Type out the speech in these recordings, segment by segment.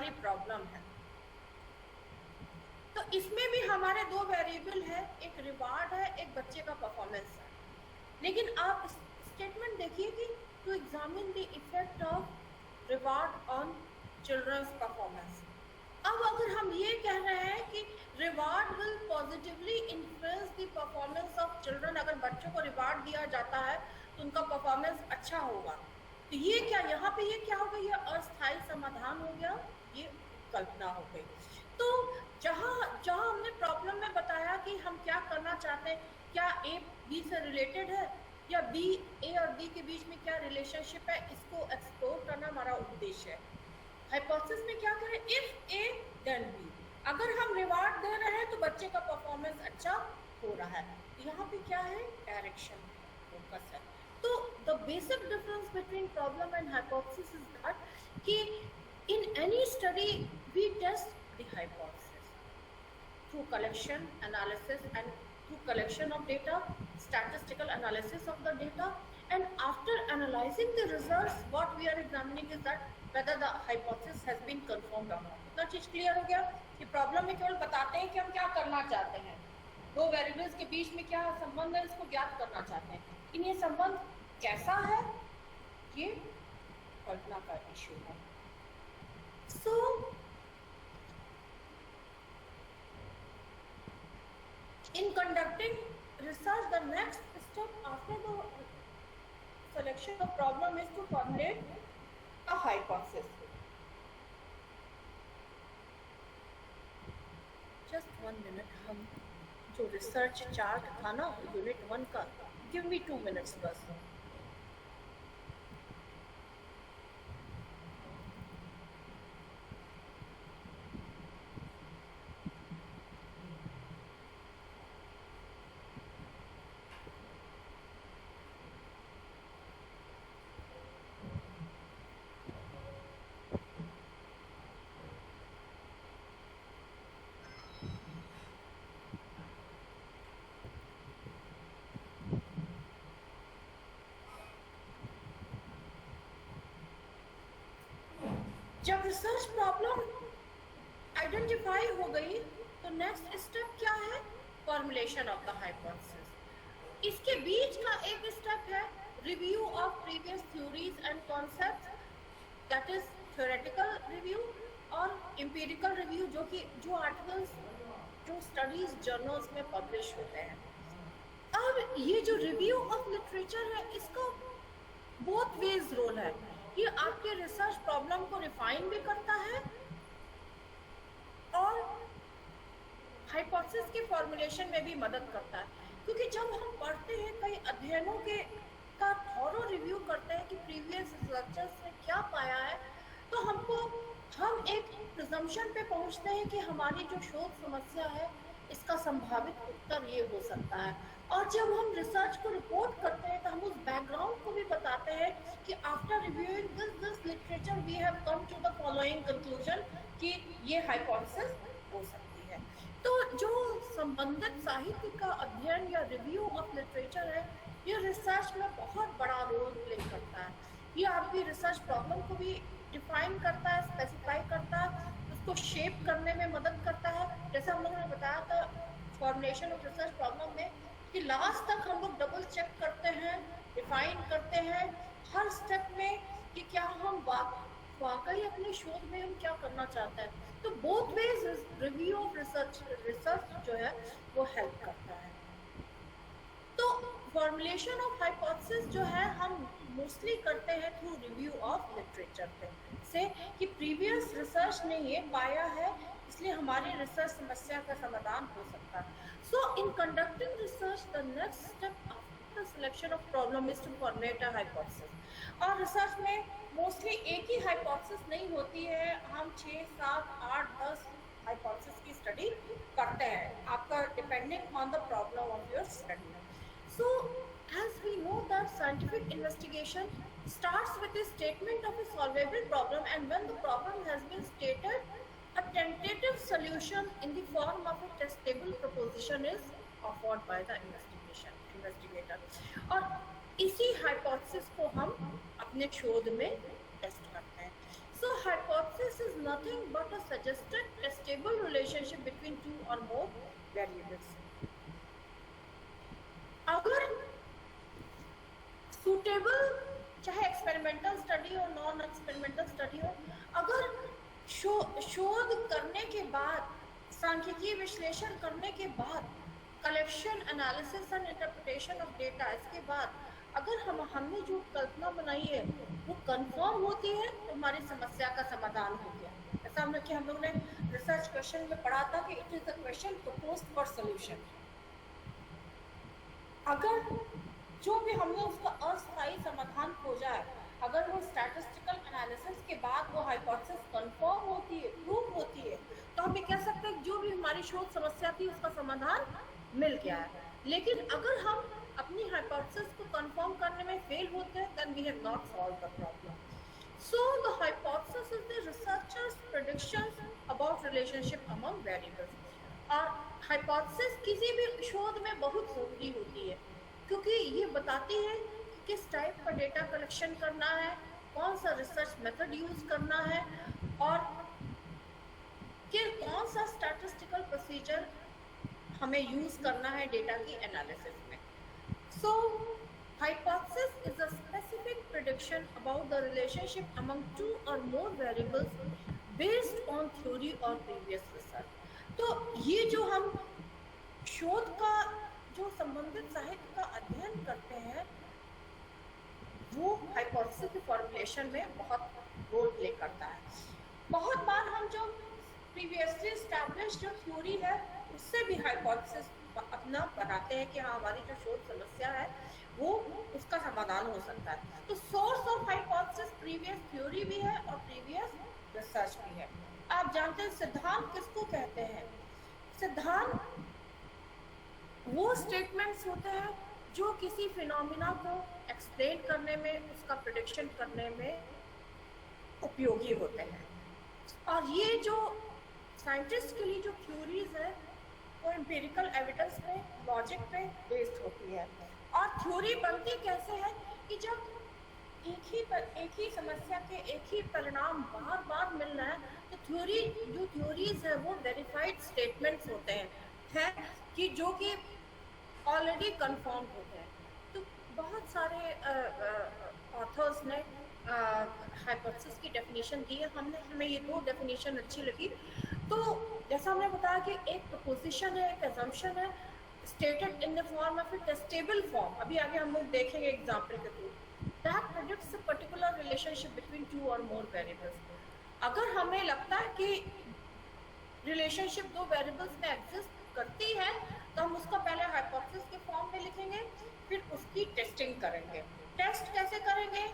सारी प्रॉब्लम है। तो इसमें भी हमारे दो वेरिएबल है, एक रिवार्ड है, एक बच्चे का परफॉर्मेंस है। लेकिन आप स्टेटमेंट देखिए कि to examine the effect of reward on children's performance. अब अगर हम ये कह रहे हैं कि reward will positively influence the performance of children, अगर बच्चों को रिवार्ड दिया जाता है तो उनका परफॉर्मेंस अच्छा होगा, तो ये क्या यहाँ पे ये क्या हो गया, ये अस्थायी समाधान हो गया, ये कल्पना हो गई। तो जहां जहां हमने प्रॉब्लम में बताया कि हम क्या करना चाहते हैं, क्या ए बी से रिलेटेड है या बी ए और बी के बीच में क्या रिलेशनशिप है, इसको एक्सप्लोर करना हमारा उद्देश्य है। हाइपोथेसिस में क्या करें, इफ ए देन बी, अगर हम रिवार्ड दे रहे हैं तो बच्चे का परफॉर्मेंस अच्छा हो रहा है, तो यहाँ पे क्या है, डायरेक्शन फोकस है। तो the basic difference between problem and hypothesis is that कि in any study we test the hypothesis through collection, analysis and through collection of data, statistical analysis of the data, and after analyzing the results, what we are examining is that whether the hypothesis has been confirmed or not. इतना चीज clear हो गया कि problem में केवल बताते हैं कि हम क्या करना चाहते हैं, दो वेरिएबल्स के बीच में क्या संबंध है इसको ज्ञात करना चाहते हैं, लेकिन ये संबंध कैसा है ये कल्पना का इश्यू है। सो in conducting research, the next step after the selection of problem is to formulate a hypothesis. Just 1 minute, हम जो रिसर्च चार्ट था ना यूनिट 1 का, give me 2 minutes बस। जब रिसर्च प्रॉब्लम आइडेंटिफाई हो गई तो नेक्स्ट स्टेप क्या है, फॉर्मुलेशन ऑफ द हाइपोथेसिस। इसके बीच का एक स्टेप है review of previous theories and concepts, that is theoretical review और एम्पिरिकल रिव्यू, जो आर्टिकल्स जो स्टडीज जर्नल्स में पब्लिश होते हैं। अब ये जो रिव्यू ऑफ लिटरेचर है इसका बोथ वेज रोल है, ये आपके रिसर्च प्रॉब्लम को रिफाइन भी करता है और हाइपोथेसिस के फॉर्मुलेशन में भी मदद करता है। क्योंकि जब हम पढ़ते हैं कई अध्ययनों का थॉरो रिव्यू करते हैं कि प्रीवियस रिसर्चर्स ने क्या पाया है, तो हम एक प्रिजम्पशन पे पहुंचते हैं कि हमारी जो शोध समस्या है इसका संभावित उत्तर ये हो सकता है। और जब हम रिसर्च को रिपोर्ट करते हैं तो हम उस बैकग्राउंड को भी बताते हैं कि after reviewing this literature we have come to the following conclusion कि ये हाइपोथेसिस हो सकती है। तो जो संबंधित साहित्य का अध्ययन या रिव्यू ऑफ लिटरेचर है, ये रिसर्च में बहुत बड़ा रोल प्ले करता है। ये आपकी रिसर्च प्रॉब्लम को भी डिफाइन करता है, स्पेसिफाई करता है, उसको शेप करने में मदद करता है। जैसे हम लोगों ने बताया था फॉर्मुलेशन ऑफ रिसर्च प्रॉब्लम में कि लास्ट तक हम लोग डबल चेक करते हैं, डिफाइन करते हैं हर स्टेप में कि क्या हम वाकई अपने शोध में हम क्या करना चाहते हैं। तो both ways review of research जो है वो हेल्प करता है। तो फॉर्मुलेशन ऑफ हाइपोथेसिस जो है हम मोस्टली करते हैं थ्रू रिव्यू ऑफ लिटरेचर से कि प्रीवियस रिसर्च ने ये पाया है, इसलिए हमारी रिसर्च समस्या का समाधान हो सकता है। So in conducting research the next step after the selection of problem is to formulate a hypothesis. और रिसर्च में मोस्टली एक ही हाइपोथेसिस नहीं होती है, हम 6, 7, 8, 10 हाइपोथेसिस की स्टडी करते हैं, आपका depending on the problem of your study. So, as we know that scientific investigation starts with a statement of a solvable problem, and when the problem has been stated, a tentative solution in the form of a testable proposition is offered by the investigator. और इसी hypothesis को हम अपने शोध में test करते हैं। So, hypothesis hypothesis is nothing but a suggested testable relationship between two or more variables. अगर suitable, चाहे एक्सपेरिमेंटल स्टडी हो नॉन एक्सपेरिमेंटल स्टडी हो, अगर शोध करने के बाद, सांख्यिकीय विश्लेषण करने के बाद, collection analysis and interpretation of data, इसके बाद अगर हमने जो कल्पना बनाई है वो कंफर्म होती है तो हमारी समस्या का समाधान हो गया। ऐसा हम लोग ने रिसर्च क्वेश्चन में पढ़ा था कि it is the question proposed for solution. अगर जो भी हमने उसका अस्थायी समाधान खोजा है, अगर वो स्टैटिस्टिकल एनालिसिस के बाद वो हाइपोथेसिस कंफर्म होती है, प्रूव होती है, तो हम ये कह सकते हैं जो भी हमारी शोध समस्या थी उसका समाधान मिल गया है। लेकिन अगर हम अपनी हाइपोथेसिस को कंफर्म करने में फेल होते हैं, then we have not solved the problem. So the hypothesis is the researcher's predictions about relationship among variables. और हाइपोथेसिस किसी भी शोध में बहुत जरूरी होती है, क्योंकि ये बताती है कि किस टाइप का डेटा कलेक्शन करना है, कौन सा रिसर्च मेथड यूज करना है, और कौन सा स्टैटिस्टिकल प्रोसीजर हमें यूज करना है डेटा की एनालिसिस में। So hypothesis is a specific prediction about the relationship among two or more variables based on theory or previous research. तो ये जो हम शोध का जो संबंधित साहित्य का अध्ययन करते हैं वो हाइपोथेसिस की फॉर्मुलेशन में बहुत रोल प्ले करता है। बहुत बार हम जो प्रीवियसली एस्टैब्लिश्ड जो थ्योरी है उससे भी हाइपोथेसिस अपना बनाते हैं कि हाँ हमारी जो शोध समस्या है वो उसका समाधान हो सकता है। तो source of hypothesis previous theory भी है और प्रीवियस रिसर्च भी है। आप जानते हैं सिद्धांत किसको कहते हैं? सिद्धांत वो स्टेटमेंट्स होते हैं जो किसी फिनोमिना को एक्सप्लेन करने में, उसका प्रेडिक्शन करने में उपयोगी होते हैं। और ये जो साइंटिस्ट के लिए जो थ्योरीज है वो एम्पिरिकल एविडेंस पे, लॉजिक पे बेस्ड होती है। और थ्योरी बनती कैसे है कि जब एक ही समस्या के एक ही परिणाम बार बार मिल रहा है, तो थ्योरीज है वो वेरीफाइड स्टेटमेंट्स होते हैं कि जो कि ऑलरेडी कंफर्म होते हैं। तो बहुत सारे ऑथर्स ने हाइपोथेसिस की डेफिनेशन दी है। हमें ये दो डेफिनेशन अच्छी लगी। तो जैसा हमने बताया कि एक प्रोपोजिशन है, एक असम्पशन है, stated in the form of a testable form. अभी आगे हम लोग देखेंगे एग्जांपल के through. That predicts a particular relationship between two और मोर वेरिएबल्स। अगर हमें लगता है कि रिलेशनशिप दो वेरिएबल्स में एग्जिस्ट करती है तो हम उसका पहले हाइपोथेसिस के फॉर्म में लिखेंगे, फिर उसकी टेस्टिंग करेंगे। टेस्ट कैसे करेंगे?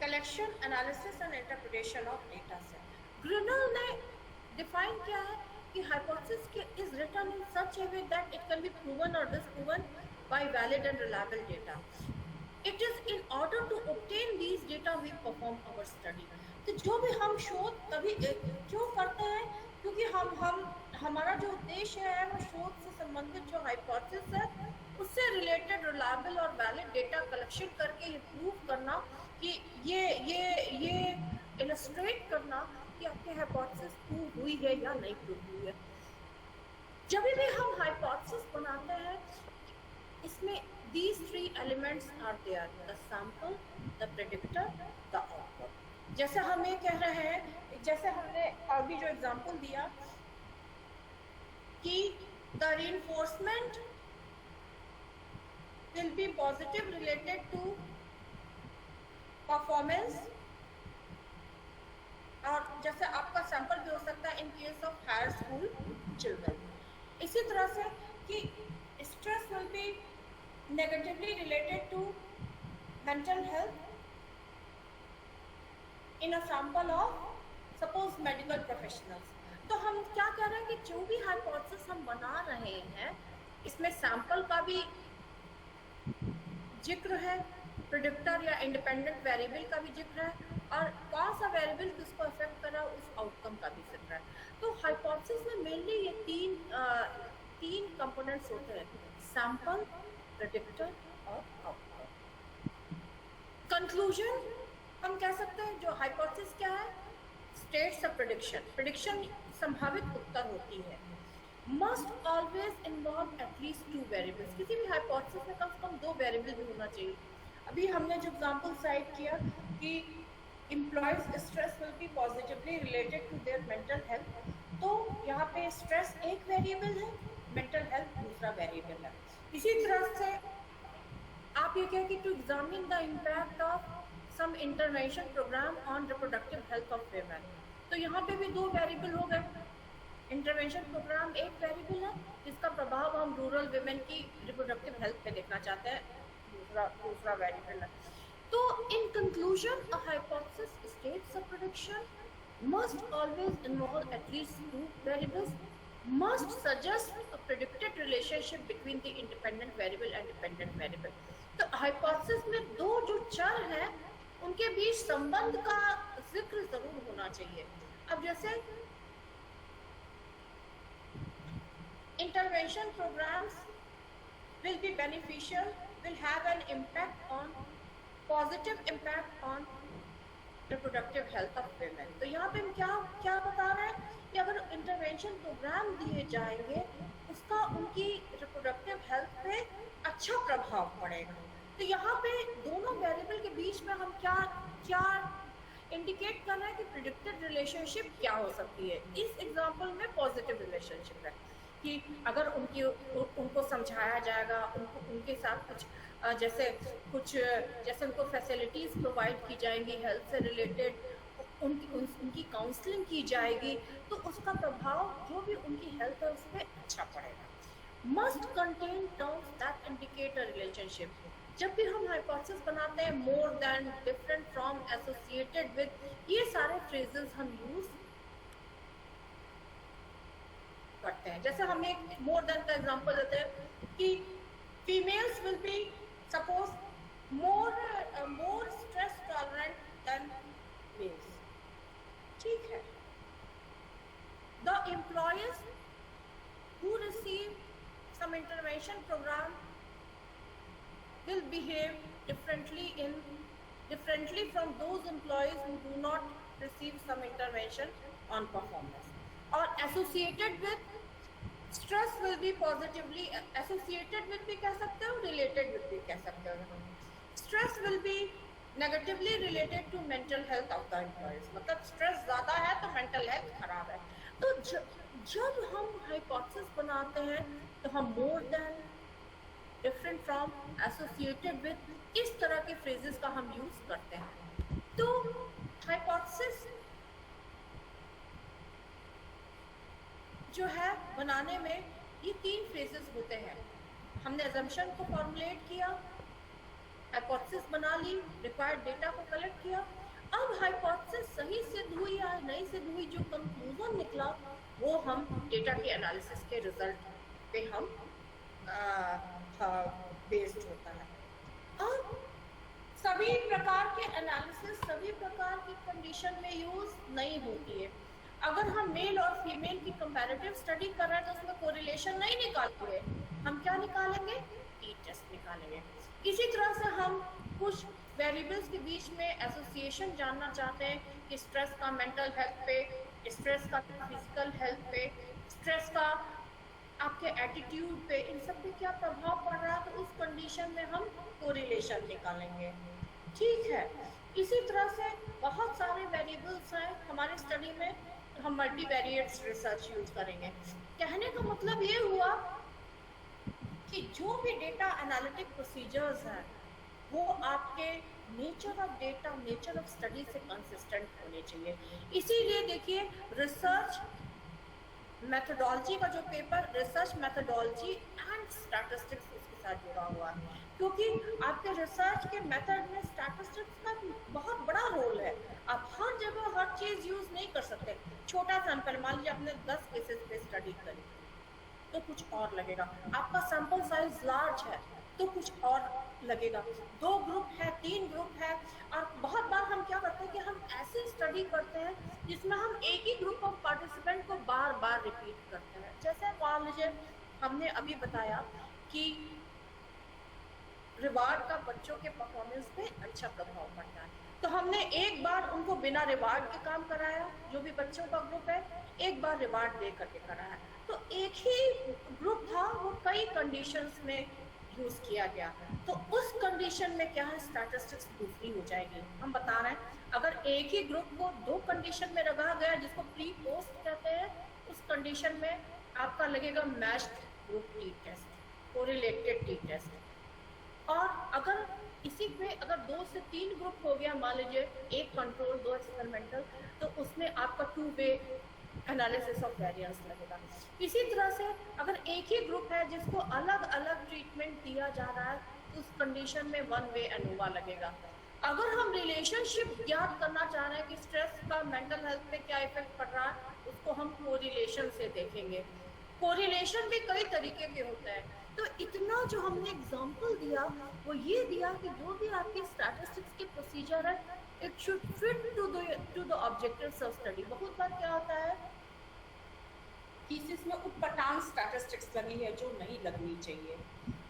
Collection, analysis and interpretation of data से। ग्रिनल ने डिफाइन किया है कि hypothesis is written in such a way that it can be proven or disproven by valid and reliable data. It is in order to obtain these data we perform our study. तो जो भी हम शोध तभी क्यों करते हैं? क्योंकि हमारा जो उद्देश्य है वो शोध से संबंधित जो हाइपोथेसिस है उससे रिलेटेड रिलायबल और वैलिड डेटा कलेक्शन करके ये प्रूव करना कि ये इलस्ट्रेट करना कि आपकी हाइपोथेसिस प्रूव हुई है या नहीं प्रूव हुई है। जब भी हम हाइपोथेसिस बनाते हैं इसमें these three elements are there: the sample, the predictor, the output. जैसे हम ये कह रहे हैं, जैसे हमने अभी जो एग्जांपल दिया कि the reinforcement will be positive related to performance, और जैसे आपका सैंपल भी हो सकता है in case of higher school children. इसी तरह से कि stress will be negatively related to mental health in a sample of suppose medical professionals. तो हम क्या कह रहे हैं कि जो भी हाइपोथेसिस हम बना रहे हैं इसमें सैंपल का भी जिक्र है, प्रेडिक्टर या इंडिपेंडेंट वेरिएबल का भी जिक्र है, और कौन सा वेरिएबल किसको अफेक्ट कर रहा है उस आउटकम का भी जिक्र है। तो हाइपोथेसिस में मेनली ये तीन कंपोनेंट्स होते हैं: सैंपल, प्रेडिक्टर और आउटकम। कंक्लूजन हम कह सकते हैं जो हाइपोथेसिस क्या है, स्टेट्स ऑफ प्रेडिक्शन, प्रेडिक्शन संभावित उत्तर होती है, must always involve at least two variables, किसी भी हाइपोथेसिस में कम से कम दो वेरिएबल भी होना चाहिए। अभी हमने जो एग्जांपल साइट किया कि employees stress will be positively related to their mental health, तो यहाँ पे स्ट्रेस एक वेरिएबल है, मेंटल हेल्थ दूसरा वेरिएबल है। इसी तरह से आप ये कहें कि to examine the impact of some intervention programme on reproductive health of women, तो यहाँ पे भी दो वेरिएबल हो गए। इंटरवेंशन प्रोग्राम एक वेरिएबल है जिसका प्रभाव हम रूरल विमेन की रिप्रोडक्टिव हेल्थ पे देखना चाहते हैं, दूसरा वेरिएबल है। तो in conclusion a hypothesis states a prediction must always involve at least two variables, must suggest a predicted relationship between the independent variable and dependent variable। तो hypothesis में दो जो चर हैं उनके बीच संबंध का जिक्र जरूर होना चाहिए। अब जैसे intervention programs will be beneficial, will have an impact on positive impact on reproductive health of women। तो यहाँ पे हम क्या बता रहे हैं कि अगर इंटरवेंशन प्रोग्राम दिए जाएंगे उसका उनकी रिप्रोडक्टिव हेल्थ पे अच्छा प्रभाव पड़ेगा। तो यहाँ पे दोनों वेरिएबल के बीच में हम क्या इंडिकेट कर रहे हैं कि प्रिडिक्टेड रिलेशनशिप क्या हो सकती है। इस एग्जांपल में पॉजिटिव रिलेशनशिप है कि अगर उनको समझाया जाएगा, उनके साथ जैसे उनको फैसिलिटीज प्रोवाइड की जाएंगी हेल्थ से रिलेटेड, उनकी काउंसलिंग की जाएगी, तो उसका प्रभाव जो भी उनकी हेल्थ है उस पर अच्छा पड़ेगा। Must contain terms that indicate a relationship, जब भी हम हाइपोथेसिस बनाते हैं more than, different from, associated with, ये सारे फ्रेजेस हम यूज करते हैं। जैसे हम एक मोर देन का एग्जांपल देते हैं कि females will be suppose more stress tolerant than males, ठीक है। The employees who receive some intervention program will behave differently from those employees who do not receive some intervention on performance, or associated with stress will be positively associated with भी कह सकते हो, related with भी कह सकते हो। stress will be negatively related to mental health of the employees, मतलब stress ज्यादा है तो mental health खराब है। तो जब हम हाइपोथेसिस बनाते हैं तो हम more than, different from, associated with, इस तरह के फ्रेजेस का हम यूज करते हैं। तो हाइपोथेसिस जो है बनाने में ये तीन फेजेस होते हैं। हमने अजम्पशन को फॉर्मुलेट किया, हाइपोथेसिस बना ली, रिक्वायर्ड डेटा को कलेक्ट किया, अब हाइपोथेसिस सही सिद्ध हुई या नहीं सिद्ध हुई, जो कंक्लूजन निकला वो हम डेटा के एनालिसिस के रिजल्ट पे हम बेस्ड होता है। अब सभी प्रकार के एनालिसिस सभी प्रकार की कंडीशन में यूज नहीं होती है। अगर हम मेल और फीमेल की कंपैरेटिव स्टडी कर रहे हैं तो उसमें कोरिलेशन नहीं निकालेंगे, हम क्या निकालेंगे, टी टेस्ट निकालेंगे। इसी तरह से हम कुछ वेरिएबल्स के बीच में एसोसिएशन जानना चाहते हैं कि स्ट्रेस का मेंटल हेल्थ पे, स्ट्रेस का फिजिकल हेल्थ पे, स्ट्रेस का आपके एटीट्यूड पे, इन सब पे क्या प्रभाव पड़ रहा है, तो उस कंडीशन में हम कोरिलेशन निकालेंगे, ठीक है। इसी तरह से बहुत सारे वेरिएबल्स हैं हमारी स्टडी में, तो हम मल्टीवेरिएट रिसर्च यूज करेंगे। कहने का मतलब ये हुआ कि जो भी डेटा एनालिटिक प्रोसीजर्स हैं वो आपके nature of data, nature of study से कंसिस्टेंट होने चाहिए। इसीलिए देखिए रिसर्च मेथोडोलॉजी का जो paper, research methodology and statistics इसके साथ जुड़ा हुआ है, क्योंकि आपके रिसर्च के मेथड में स्टैटिस्टिक्स का बहुत बड़ा रोल है। आप हर जगह हर चीज यूज नहीं कर सकते। छोटा सैंपल, मान लीजिए आपने 10 केसेस पे स्टडी करी तो कुछ और लगेगा, आपका सैंपल साइज लार्ज है तो कुछ और लगेगा, 2 ग्रुप है, 3 ग्रुप है। और बहुत बार हम क्या करते हैं कि हम ऐसी स्टडी करते हैं जिसमें हम एक ही ग्रुप ऑफ पार्टिसिपेंट को बार बार रिपीट करते हैं। जैसे मान लीजिए हमने अभी बताया कि रिवार्ड का बच्चों के परफॉर्मेंस पे अच्छा प्रभाव पड़ता है, तो हमने उनको बिना रिवार्ड के काम कराया, जो भी बच्चों का ग्रुप है एक बार रिवार्ड दे करके कराया। तो एक ही ग्रुप था, वो कई कंडीशंस में यूज किया गया। तो उस कंडीशन में क्या है, स्टैटिस्टिक्स दूसरी हो जाएगी। हम बता रहे हैं अगर एक ही ग्रुप को दो कंडीशन में रखा गया, जिसको प्री पोस्ट कहते हैं, उस कंडीशन में आपका लगेगा matched group T test, correlated T test. और अगर इसी में अगर 2 से 3 ग्रुप हो गया, मान लीजिए एक कंट्रोल 2 एक्सपेरिमेंटल, तो उसमें आपका 2 वे एनालिसिस ऑफ वेरिएंस लगेगा। इसी तरह से अगर एक ही ग्रुप है जिसको अलग अलग ट्रीटमेंट दिया जा रहा है, उस कंडीशन में 1 वे एनोवा लगेगा। अगर हम रिलेशनशिप ज्ञात करना चाह रहे हैं कि स्ट्रेस का मेंटल हेल्थ पे क्या इफेक्ट पड़ रहा है, उसको हम कोरिलेशन से देखेंगे। कोरिलेशन भी कई तरीके के होते हैं। तो इतना जो हमने एग्जांपल दिया वो ये दिया कि जो भी आपकी स्टैटिस्टिक्स के प्रोसीजर है, it should fit to the objectives of study. बहुत बार क्या होता है थीसिस में उटपटांग स्टैटिस्टिक्स लगी है जो नहीं लगनी चाहिए।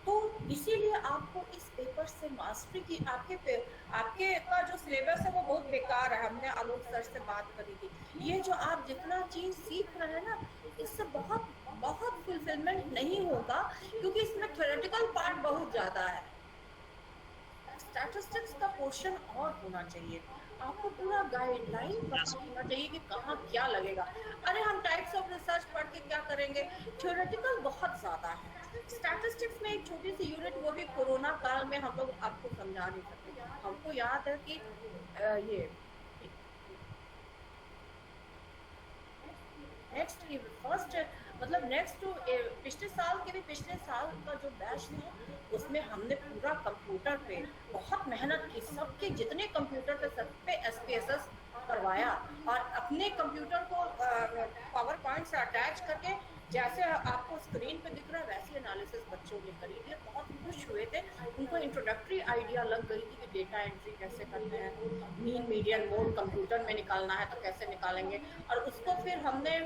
तो इसीलिए आपको इस पेपर से मास्टरी की, आपके का जो सिलेबस है वो बहुत बेकार है। हमने आलोक सर से बात करी थी, ये जो आप जितना चीज सीख रहे हैं ना, इससे बहुत बहुत फुलफिलमेंट नहीं होगा, क्योंकि इसमें थ्योरेटिकल पार्ट बहुत ज्यादा है। स्टैटिस्टिक्स का पोर्शन और होना चाहिए, आपको पूरा गाइडलाइन पता होना चाहिए कि कहाँ क्या लगेगा। अरे हम टाइप्स ऑफ रिसर्च पढ़ के क्या करेंगे, थ्योरेटिकल बहुत ज्यादा है। स्टैटिस्टिक्स में एक छोटी सी यूनिट, वो भी कोरोना काल में हम लोग आपको समझा नहीं सकते। हमको याद है कि ये नेक्स्ट पिछले साल का जो बैच था, उसमें हमने पूरा कंप्यूटर पे बहुत मेहनत की। सबके जितने कंप्यूटर थे सब पे SPSS करवाया, और अपने कंप्यूटर को पावर पॉइंट से अटैच करके जैसे आपको स्क्रीन पे दिख रहा है वैसी एनालिसिस बच्चों ने करी थी। बहुत खुश हुए थे, उनको इंट्रोडक्टरी आइडिया लग गई थी कि डेटा एंट्री कैसे करते हैं, मीन मीडियन मोड कंप्यूटर में निकालना है तो कैसे निकालेंगे। और उसको फिर हमने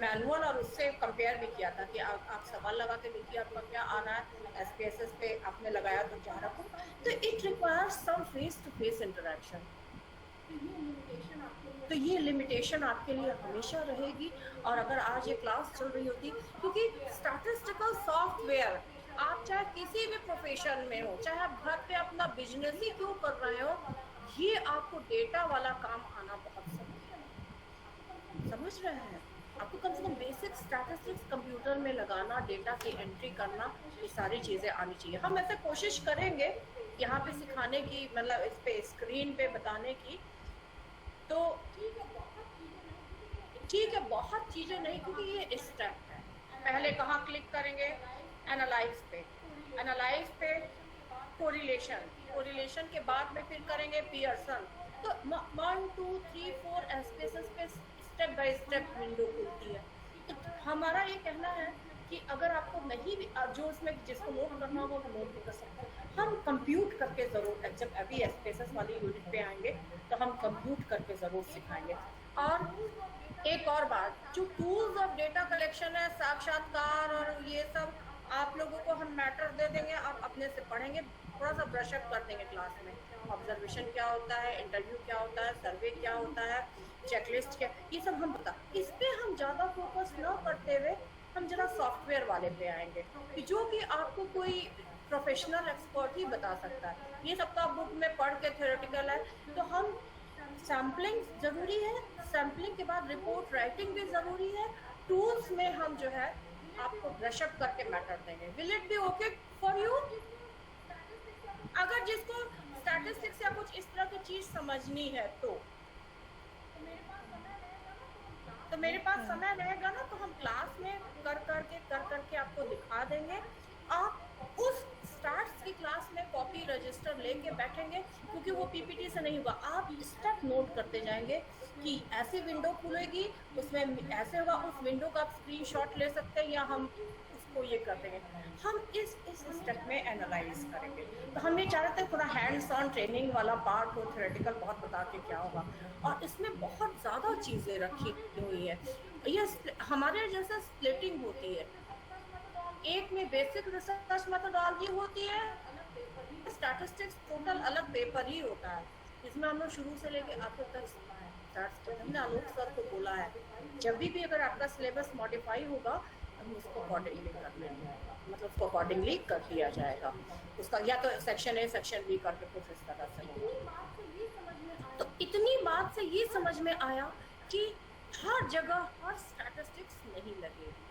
मैनुअल और उससे कंपेयर भी किया था कि आप सवाल लगा के देखिए आपका क्या आ रहा है, SPSS पे आपने लगाया तो क्या रखो। तो it requires some face to face interaction. तो ये लिमिटेशन आपके लिए हमेशा रहेगी। और अगर आज ये क्लास चल रही होती, क्योंकि स्टैटिस्टिकल सॉफ्टवेयर आप चाहे किसी भी प्रोफेशन में हो, चाहे आप घर पे अपना बिजनेस ही क्यों कर रहे हो, ये आपको डेटा वाला काम आना बहुत जरूरी है। समझ रहे हैं? आपको कम से कम बेसिक स्टैटिस्टिक्स कंप्यूटर में लगाना, डेटा की एंट्री करना, ये सारी चीजें आनी चाहिए। हम ऐसे कोशिश करेंगे यहाँ पे सिखाने की, मतलब इस पे स्क्रीन पे बताने की। तो ठीक है, बहुत चीजें नहीं, क्योंकि ये स्टेप है। पहले कहाँ क्लिक करेंगे, एनालाइज पे कोरिलेशन के बाद में फिर करेंगे पियर्सन। तो 1 2 3 4 SPSS पे स्टेप बाय स्टेप विंडो खुलती है। तो हमारा ये कहना है कि अगर आपको नहीं भी जो उसमें जिसको नोट करना हो वो नोट भी कर सकते हैं। हम कंप्यूट करके जरूर, जब अभी SPSS वाली यूनिट पे आएंगे तो हम कंप्यूट करके जरूर सिखाएंगे। और एक और बात, जो टूल्स ऑफ डेटा कलेक्शन है, साक्षात्कार और ये सब, आप लोगों को हम मैटर दे देंगे, आप अपने से पढ़ेंगे, थोड़ा सा ब्रशअप कर देंगे क्लास में। ऑब्जर्वेशन क्या होता है, इंटरव्यू क्या होता है, सर्वे क्या होता है, चेकलिस्ट क्या, ये सब हम बता। इस पे हम ज्यादा फोकस न करते हुए हम जरा सॉफ्टवेयर वाले पे आएंगे, जो कि आपको कोई प्रोफेशनल एक्सपर्ट ही बता सकता है। ये सब तो आप बुक में पढ़ के थ्योरेटिकल है। तो हम सैम्पलिंग जरूरी है, सैम्पलिंग के बाद रिपोर्ट राइटिंग भी जरूरी है। टूल्स में हम जो है आपको ब्रशअप करके मैटर देंगे। Will it be okay for you? अगर जिसको स्टैटिस्टिक्स या कुछ इस तरह की चीज समझनी है तो मेरे पास समय रहेगा ना, तो हम क्लास में कर करके आपको दिखा देंगे। आप उस स्टार्ट्स की क्लास में कॉपी रजिस्टर लेके बैठेंगे, क्योंकि वो PPT से नहीं होगा। आप स्टेप नोट करते जाएंगे कि ऐसी विंडो खुलेगी, उसमें ऐसे होगा, उस विंडो का आप स्क्रीनशॉट ले सकते हैं, या हम उसको ये कर देंगे। हम इस स्टेप में एनालाइज करेंगे। तो हम ये चाह रहे थे थोड़ा हैंड्स ऑन ट्रेनिंग वाला पार्ट हो, थ्योरेटिकल बहुत बता के क्या होगा। और इसमें बहुत ज़्यादा चीज़ें रखी हुई है। ये हमारे जैसे स्प्लिटिंग होती है, एक में बेसिक रिसर्च मेथोडोलॉजी होती है, स्टैटिस्टिक्स टोटल अलग पेपर ही होता है। इसमें हमने शुरू से लेके आखिर तक हमने आलोक सर को बोला है, जब भी अगर आपका सिलेबस मॉडिफाई होगा हम उसको अकॉर्डिंगली कर लेंगे, मतलब उसको अकॉर्डिंगली कर दिया जाएगा, उसका या तो सेक्शन ए सेक्शन बी करके कुछ इस तरह से होगा। तो इतनी बात से ये समझ में आया कि हर जगह हर स्टैटिस्टिक्स नहीं लगेगी।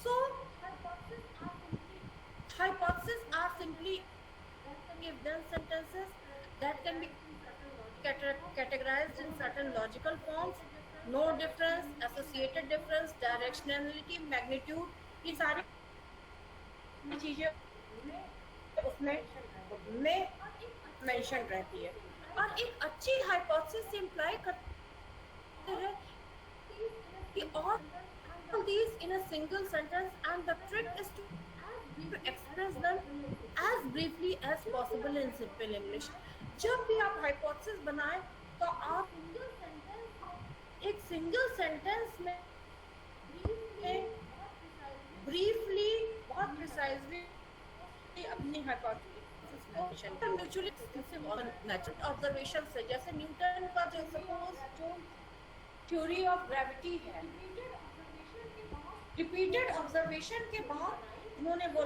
So hypotheses are simply if then sentences that can be categorized in certain logical forms, no difference, associated difference, directionality, magnitude, ये सारी चीजें उसमें मेंशन रहती है। और एक अच्छी हाइपोथेसिस इंप्लाई करते हैं कि all these in a single sentence, and the trick is to express them as briefly as possible in simple English. जब भी आप हाइपोथेसिस बनाएं तो आप एक सिंगल सेंटेंस में ब्रीफली बहुत प्रिसाइजली अपनी हाइपोथेसिस को म्यूचुअली एक्सक्लूसिव और नेचुरल ऑब्जर्वेशन से, जैसे न्यूटन का जो सपोज जो थ्योरी ऑफ ग्रेविटी है, रिपीटेड ऑब्जर्वेशन के बाद उन्होंने वो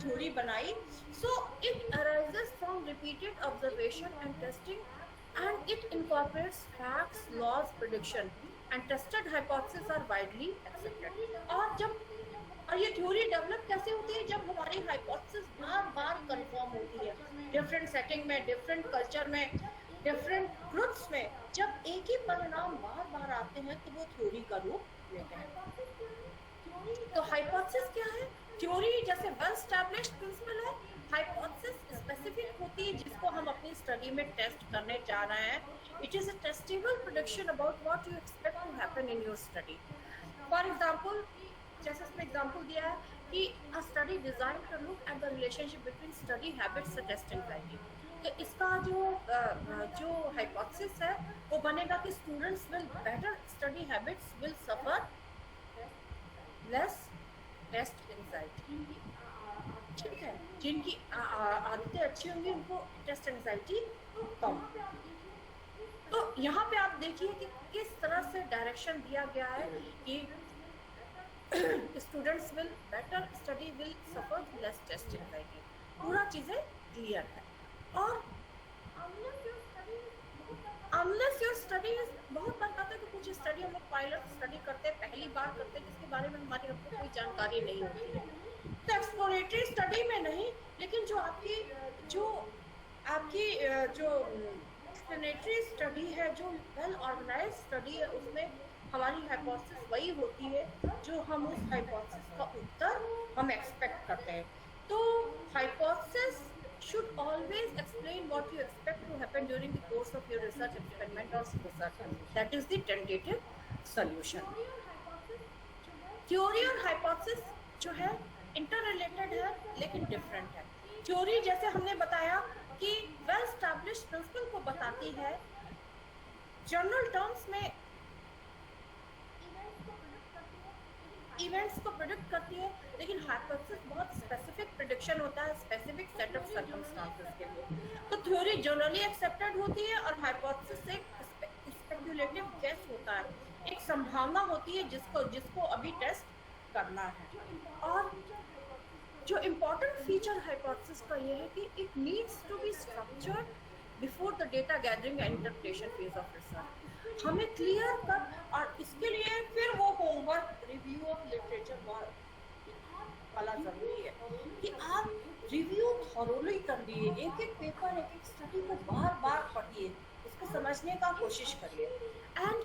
थ्योरी बनाई। So it arises from repeated observation and testing and it incorporates facts, laws, prediction and tested hypothesis are widely accepted. और ये थ्योरी डेवलप कैसे होती है? जब हमारी हाइपोथेसिस बार-बार कंफर्म होती है, डिफरेंट सेटिंग में, डिफरेंट कल्चर में, डिफरेंट ग्रुप्स में, जब एक ही परिणाम बार-बार आते हैं तो वो थ्योरी का रूप लेते हैं। तो हाइपोथेसिस क्या है? थ्योरी जैसे वेल एस्टैब्लिश्ड प्रिंसिपल है, हाइपोथेसिस स्पेसिफिक होती है जिसको हम अपनी स्टडी में टेस्ट करने जा रहे हैं। It is a testable prediction about what you expect to happen in your study. For example, जैसे इसमें एग्जांपल दिया है कि a study design to look at the relationship between study habits and test anxiety. तो इसका जो hypothesis है वो बनेगा कि students will better study habits will suffer less test anxiety. ठीक है, जिनकी आदतें अच्छी होंगी उनको टेस्ट एंजाइटी कम। तो यहाँ पे आप देखिए कि किस तरह से डायरेक्शन दिया गया है कि students will better study will suffer less test anxiety, पूरा चीजें क्लियर है। और अनलेस योर स्टडी इज, बहुत बार कहते हैं कि कुछ स्टडी हम लोग पायलट स्टडी करते हैं, पहली बार करते हैं, जिसके बारे में हमारी हमको कोई जानकारी नहीं होती है। तो एक्सप्लोरेटरी स्टडी में नहीं, लेकिन जो आपकी एक्सप्लेनेटरी स्टडी है, जो वेल ऑर्गेनाइज्ड स्टडी है, उसमें हमारी हाइपोथेसिस वही होती है जो हम उस हाइपोथेसिस का उत्तर हम एक्सपेक्ट करते हैं। तो hypothesis should always explain what you expect to happen during the course of your research experiment or research. That is the tentative solution. Theory और hypothesis जो है interrelated है लेकिन different है। Theory जैसे हमने बताया कि well established principle को बताती है, general terms में इवेंट्स को प्रेडिक्ट करती है, लेकिन हाइपोथेसिस बहुत स्पेसिफिक प्रेडिक्शन होता है स्पेसिफिक सेट ऑफ सर्कमस्टांसेस के लिए। तो थ्योरी जनरली एक्सेप्टेड होती है और हाइपोथेसिस एक स्पेक्युलेटिव गेस होता है, एक संभावना होती है जिसको अभी टेस्ट करना है। और जो इम्पोर्टेंट फीचर हाइपोथेसिस का ये है कि it needs to be structured before the data gathering and interpretation phase of research. हमें क्लियर कर, और इसके लिए फिर वो होमवर्क रिव्यू ऑफ लिटरेचर वाला जरूरी है कि आप रिव्यू थॉरोली कर लिए, एक एक पेपर एक एक स्टडी को बार बार पढ़िए, उसको समझने का कोशिश करिए। एंड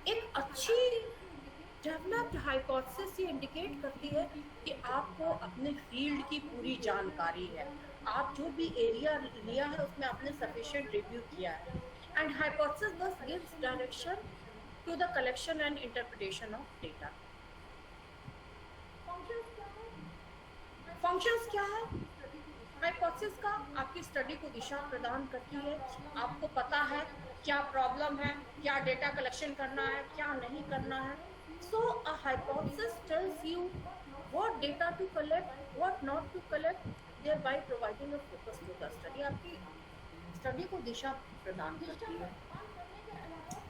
एक अच्छी डेवलप्ड हाइपोथेसिस ये इंडिकेट करती है कि आपको अपने फील्ड की पूरी जानकारी है, आप जो भी एरिया लिया है उसमें आपने सफिशिएंट रिव्यू किया है। And hypothesis thus gives direction to the collection and interpretation of data. Functions क्या है? हाइपोथेसिस का आपकी स्टडी को दिशा प्रदान करती है, आपको पता है क्या प्रॉब्लम है, क्या डेटा कलेक्शन करना है, क्या नहीं करना है। So a hypothesis tells you what data to collect, what not to collect, thereby providing a focus to the study. आपकी स्टडी को दिशा प्रदान करती है।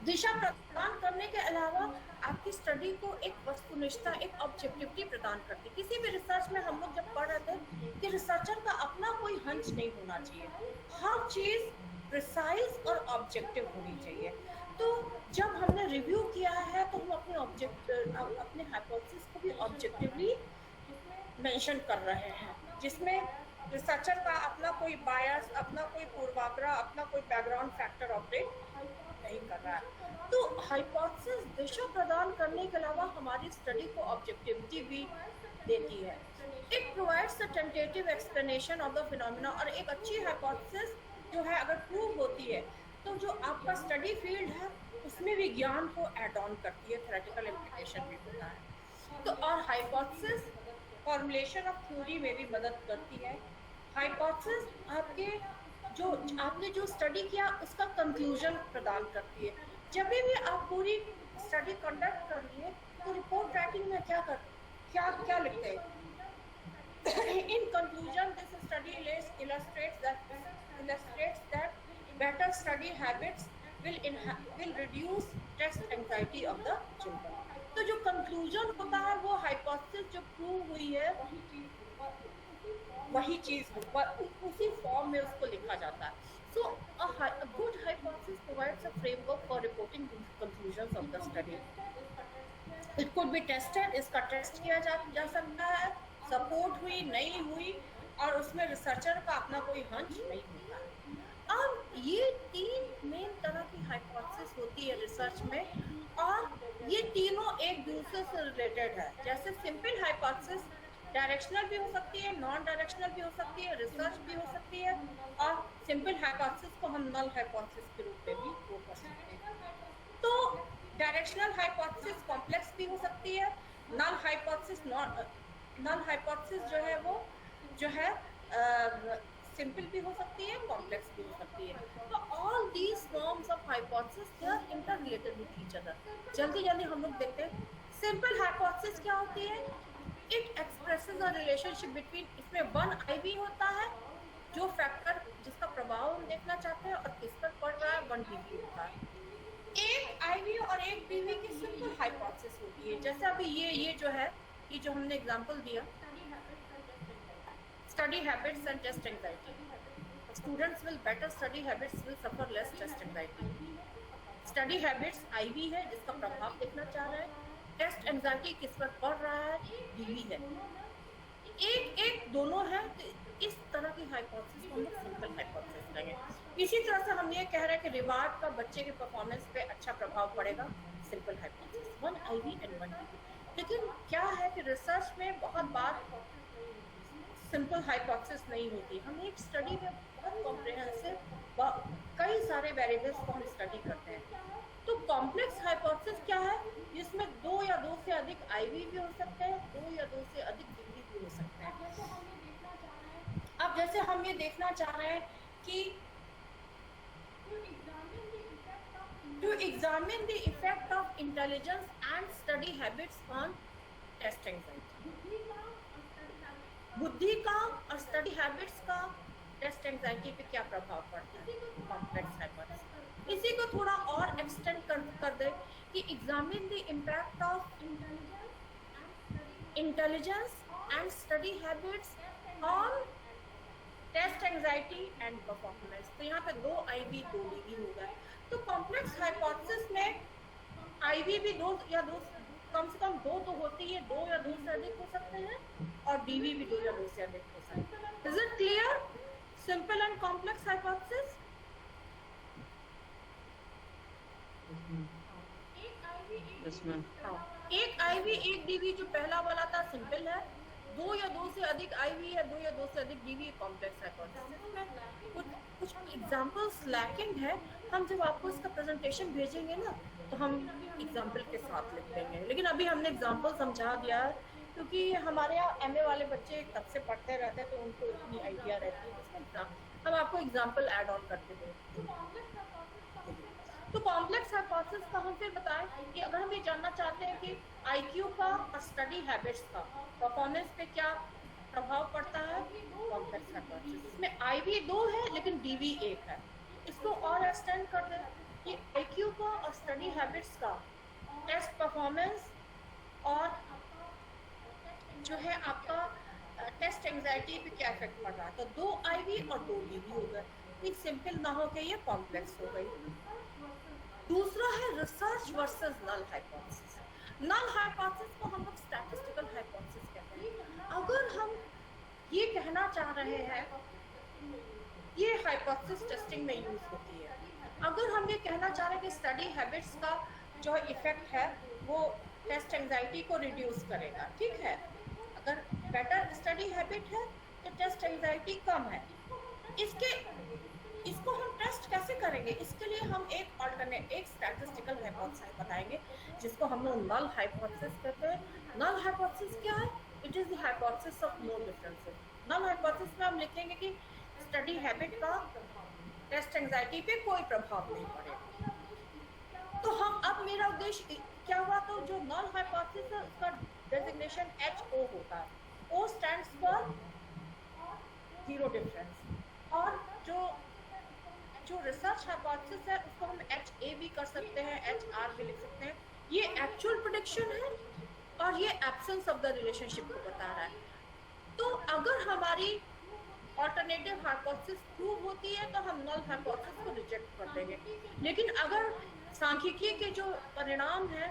दिशा प्रदान करने के अलावा आपकी स्टडी को एक वस्तुनिष्ठता, एक ऑब्जेक्टिविटी प्रदान करती है। किसी भी रिसर्च में हम लोग जब पढ़ रहे थे कि रिसर्चर का अपना कोई हंच नहीं होना चाहिए, हर चीज प्रिसाइज और ऑब्जेक्टिव होनी चाहिए। तो जब हमने रिव्यू किया है तो हम अपने हाइपोथेसिस को भी ऑब्जेक्टिवली मेंशन कर रहे हैं, जिसमें रिसर्चर का अपना कोई बायस, अपना कोई पूर्वाग्रह, अपना कोई बैकग्राउंड फैक्टर ऑपरेट नहीं कर रहा है। तो हाइपोथेसिस दिशा प्रदान करने के अलावा हमारी स्टडी को ऑब्जेक्टिविटी भी देती है। It provides a tentative explanation of the phenomena. और एक अच्छी हाइपोथेसिस जो है अगर प्रूव होती है तो जो आपका स्टडी फील्ड है उसमें भी ज्ञान को एड ऑन करती है, थ्योरेटिकल इम्प्लीकेशन भी होता है। तो और हाइपोथेसिस फॉर्मुलेशन ऑफ थ्योरी में भी मदद करती है। हाइपोथेसिस आपने जो स्टडी किया उसका कंक्लूजन प्रदान करती है। जब भी आप पूरी स्टडी कंडक्ट कर रही है तो रिपोर्ट राइटिंग में क्या लिखते हैं? In conclusion, this study illustrates that better study habits will reduce test anxiety of the children. तो जो कंक्लूजन होता है वो हाइपोथेसिस जो प्रूव हुई है वही चीज उसी फॉर्म में उसको लिखा जाता है। So a good hypothesis provides a framework for reporting the conclusions of the study. It could be tested, इसका टेस्ट किया जा सकता है, सपोर्ट हुई नहीं हुई, और उसमें रिसर्चर का अपना कोई हंच नहीं होता है। अब ये 3 मेन तरह की हाइपोथेसिस होती है रिसर्च में, और ये तीनों एक दूसरे से रिलेटेड है। जैसे सिंपल हाइपोथेसिस डायरेक्शनल भी हो सकती है, नॉन डायरेक्शनल भी हो सकती है, रिसर्च भी हो सकती है, और सिंपल हाइपोथेसिस को हम नल हाइपोथेसिस के रूप में भी वो कर सकते हैं। तो डायरेक्शनल हाइपोथेसिस कॉम्प्लेक्स भी हो सकती है, नल हाइपोथेसिस जो है सिंपल भी हो सकती है, कॉम्प्लेक्स भी हो सकती है। तो all these forms of hypothesis they are interrelated with each other. जल्दी हम लोग देखते हैं सिंपल हाइपोथेसिस क्या होती है। It expresses a relationship between, इसमें 1 IV होता है जो फैक्टर जिसका प्रभाव हम देखना चाहते हैं और किस पर पड़ रहा है 1 DV होता है। एक IV और एक DV की सिंपल हाइपोथेसिस होती है। जैसे अभी ये जो हमने एग्जांपल दिया, study habits and test anxiety. Students will better study habits will suffer less test anxiety. Study habits IV है जिसका प्रभाव देखना चाह रहे हैं, टेस्ट एंजाइटी किस पर पड़ रहा है DV है। एक दोनों है। तो इस तरह की हाइपोथेसिस को हम लोग सिंपल हाइपोथेसिस कहेंगे। इसी तरह से हम ये कह रहे हैं कि रिवार्ड का बच्चे के परफॉर्मेंस पे अच्छा प्रभाव पड़ेगा, simple hypothesis 1 IV and 1 DV। लेकिन क्या है कि रिसर्च में बहुत बार सिंपल हाइपोथेसिस नहीं होती। हम एक स्टडी में बहुत कॉम्प्रिहेंसिव कई सारे वेरिएबल्स को हम स्टडी करते हैं। तो कॉम्प्लेक्स हाइपोथेसिस क्या है, जिसमें 2 या 2 से अधिक IV भी हो सकते हैं, 2 या 2 से अधिक DV भी हो सकते हैं। अब जैसे हम ये देखना चाह रहे हैं कि to examine the effect of intelligence and study habits on test anxiety। बुद्धि का और स्टडी हैबिट्स का टेस्ट एंजाइटी पे क्या प्रभाव पड़ता है, कॉम्प्लेक्स हाइपोथेसिस। इसी को थोड़ा और एक्सटेंड कर दे कि examine the impact of intelligence and study habits on test anxiety and performance. तो यहाँ पे 2 IV 2 DV होगा। तो कॉम्प्लेक्स हाइपोथेसिस में IV भी 2 या 2 कम से कम 2 तो होती है, 2 या 2 से अधिक हो सकते हैं, और DV भी 2 या 2 से अधिक हो सकते हैं। Is it clear? Simple and complex hypothesis? एक IV एक DV जो पहला वाला था सिंपल है, 2 या 2 से अधिक IV है, 2 या 2 से अधिक DV कॉम्प्लेक्स हाइपोथेसिस में। कुछ एग्जांपल्स लैकिंग है। हम जब आपको इसका प्रेजेंटेशन भेजेंगे ना तो हम एग्जांपल के साथ लिख देंगे, लेकिन अभी हमने एग्जांपल समझा दिया है क्योंकि हमारे यहाँ MA वाले बच्चे तब से पढ़ते रहते हैं तो उनको इतनी आइडिया रहती है। हम आपको एग्जांपल ऐड ऑन करके देंगे। तो कॉम्प्लेक्स हाइपोथेसिस का हम फिर बताएं कि अगर हम ये जानना चाहते हैं कि IQ का और स्टडी हैबिट्स का परफॉर्मेंस पे क्या प्रभाव पड़ता है कॉम्प्लेक्स हाइपोथेसिस। इसमें आई भी 2 है लेकिन डी भी 1 है। इसको और एक्सटेंड कर दें, ये आईक्यू का और स्टडी हैबिट्स का टेस्ट परफॉर्मेंस और जो है आपका टेस्ट एंजाइटी पे क्या इफेक्ट पड़ रहा है। तो 2 आईवी और 2 डीवी हो गए, ये सिंपल ना हो के ये कॉम्प्लेक्स हो गई। दूसरा है research versus null hypothesis. Null hypothesis को हम लोग स्टैटिस्टिकल हाइपोथेसिस कहते हैं। अगर हम ये कहना चाह रहे हैं, ये हाइपोथेसिस टेस्टिंग में यूज होती है, अगर हम ये कहना चाह रहे हैं कि स्टडी हैबिट्स का जो इफेक्ट है वो टेस्ट एंजाइटी को रिड्यूस करेगा, ठीक है। अगर बेटर स्टडी हैबिट है तो टेस्ट एंजाइटी कम है। इसको हम टेस्ट कैसे करेंगे? इसके लिए हम एक स्टैटिस्टिकल हाइपोथेसिस बताएंगे जिसको हम लोग नल हाइपोथेसिस कहते हैं। नल हाइपोथेसिस क्या है? It is the hypothesis of no differences. Null hypothesis में हम लिखेंगे कि स्टडी हैबिट का टेस्ट एंजाइटी पे कोई प्रभाव नहीं पड़ेगा। तो हम अब मेरा उद्देश्य क्या हुआ, तो जो नल हाइपोथेसिस है उसका डेजिग्नेशन HO होता है। O stands for zero difference, और जो रिसर्च हाइपोथेसिस है उसको हम HA भी कर सकते हैं, HR भी लिख सकते हैं। ये एक्चुअल प्रेडिक्शन है और ये एब्सेंस ऑफ द रिलेशनशिप को बता रहा है। तो अगर हमारी ऑल्टरनेटिव हाइपोथेसिस प्रूव होती है तो हम नल हाइपोथेसिस को रिजेक्ट कर देंगे। लेकिन अगर सांख्यिकी के जो परिणाम है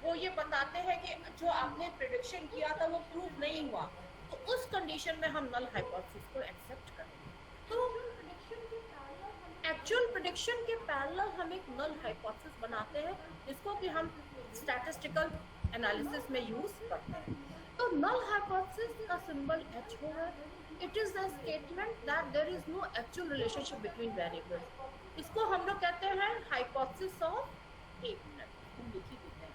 वो ये बताते हैं कि जो आपने प्रेडिक्शन किया था वो प्रूव नहीं हुआ, तो उस कंडीशन में हम नल हाइपोथेसिस को एक्सेप्ट करेंगे। तो एक्चुअल प्रेडिक्शन के पैरेलल हम एक नल हाइपोथेसिस बनाते हैं जिसको कि हम स्टैटिस्टिकल एनालिसिस में यूज करते हैं। तो नल हाइपोथेसिस का सिंबल H होगा। It is the statement that there is no actual relationship between variables. इसको हम लोग कहते हैं हाइपोथेसिस ऑफ एक मिनट हम लिख ही देते हैं।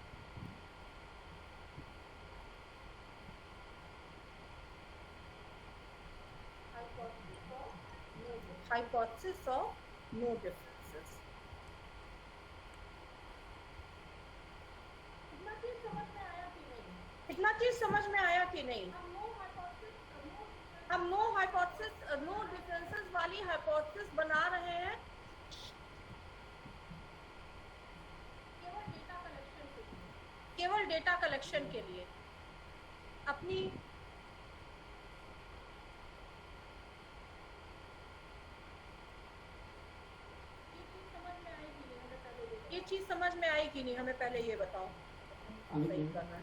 Hypothesis of no differences. इतना चीज समझ में आया कि नहीं? हम नो हाइपोथेसिस नो डिफरेंसेस वाली हाइपोथेसिस बना रहे हैं केवल डेटा कलेक्शन के लिए। अपनी ये चीज समझ में आई कि नहीं, हमें पहले ये बताओ। सही करना है।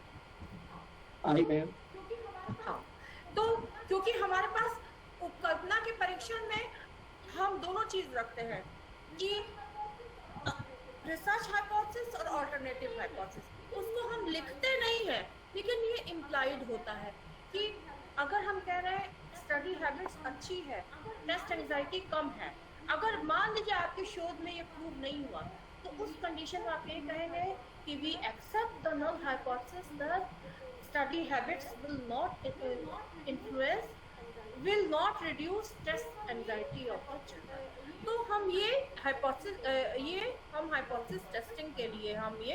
हाँ, तो क्योंकि हमारे पास उपकल्पना के परीक्षण में हम दोनों चीज रखते हैं कि रिसर्च हाइपोथेसिस और अल्टरनेटिव हाइपोथेसिस, उसको हम लिखते नहीं है लेकिन ये इम्प्लाइड होता है कि अगर हम कह रहे हैं स्टडी हैबिट्स अच्छी है, टेस्ट एंजाइटी कम है, अगर मान लीजिए आपके शोध में ये प्रूव नहीं हुआ तो उस कंडीशन में आप ये कहेंगे कि we accept the null hypothesis that study habits will not reduce test anxiety of the children। तो हम ये हाइपोथेसिस टेस्टिंग के लिए हम ये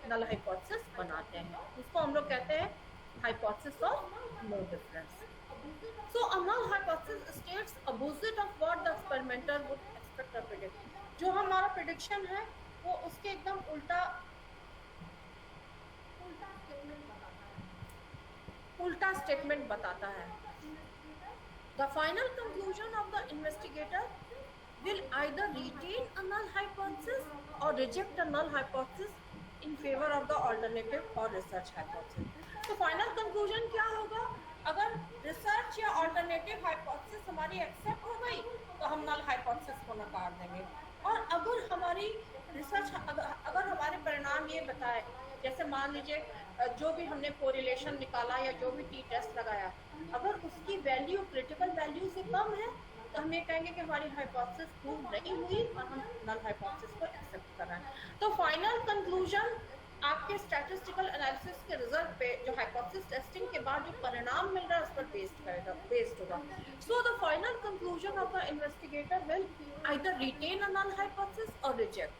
नल हाइपोथेसिस बनाते हैं, इसको हम लोग कहते हैं hypothesis of no difference. So a null hypothesis states opposite of what the experimenter would expect or predict। जो हमारा प्रेडिक्शन है वो उसके एकदम उल्टा स्टेटमेंट बताता है। The final conclusion of the investigator will either retain a null hypothesis or reject a null hypothesis in favor of the alternative or research hypothesis। तो फाइनल कंक्लूजन क्या होगा? अगर रिसर्च या अल्टरनेटिव हाइपोथेसिस हमारी accept हो गई तो हम नल हाइपोथेसिस को नकार देंगे, और अगर हमारी रिसर्च अगर हमारे परिणाम ये बताए, जैसे मान लीजिए जो भी हमने कोरिलेशन निकाला या जो भी टी टेस्ट लगाया, अगर उसकी वैल्यू क्रिटिकल वैल्यू से कम है तो हम ये कहेंगे कि हमारी हाइपोथेसिस प्रूव नहीं हुई और हम नल हाइपोथेसिस को एक्सेप्ट कर रहे हैं। तो फाइनल कंक्लूजन आपके स्टैटिस्टिकल एनालिसिस के रिजल्ट पे जो हाइपोथेसिस टेस्टिंग के बाद जो परिणाम मिल रहा है उस पर बेस्ड होगा। So the final conclusion of the investigator will either retain a null hypothesis or reject